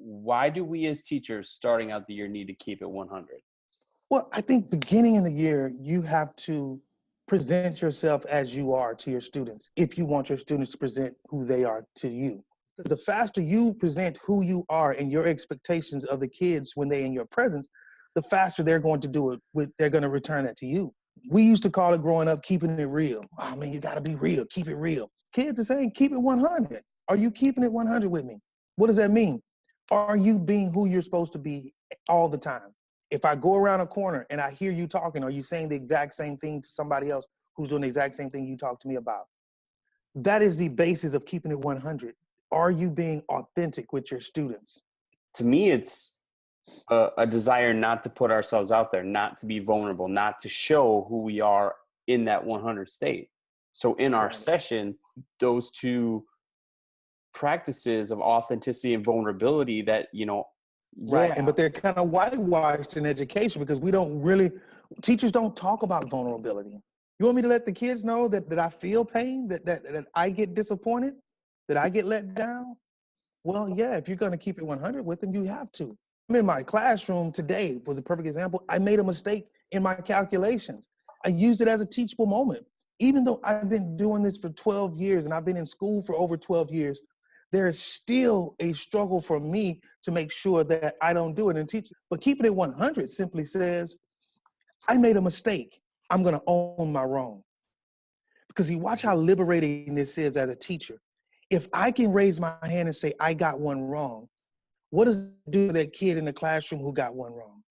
why do we as teachers starting out the year need to keep it 100? Well, I think beginning in the year, you have to present yourself as you are to your students if you want your students to present who they are to you. The faster you present who you are and your expectations of the kids when they're in your presence, the faster they're going to do it. They're going to return that to you. We used to call it growing up, keeping it real. Oh man, you got to be real, keep it real. Kids are saying, keep it 100. Are you keeping it 100 with me? What does that mean? Are you being who you're supposed to be all the time? If I go around a corner and I hear you talking, are you saying the exact same thing to somebody else who's doing the exact same thing you talked to me about? That is the basis of keeping it 100. Are you being authentic with your students? To me, it's a desire not to put ourselves out there, not to be vulnerable, not to show who we are in that 100 state. So in our session, those two practices of authenticity and vulnerability that, Right, but they're kind of whitewashed in education because teachers don't talk about vulnerability. You want me to let the kids know that I feel pain, that I get disappointed, that I get let down? Well, yeah, if you're going to keep it 100 with them, you have to. I'm in my classroom today was a perfect example. I made a mistake in my calculations. I used it as a teachable moment. Even though I've been doing this for 12 years and I've been in school for over 12 years, there's still a struggle for me to make sure that I don't do it and teach. But keeping it 100 simply says, I made a mistake. I'm going to own my wrong. Because you watch how liberating this is as a teacher. If I can raise my hand and say, I got one wrong, what does it do to that kid in the classroom who got one wrong?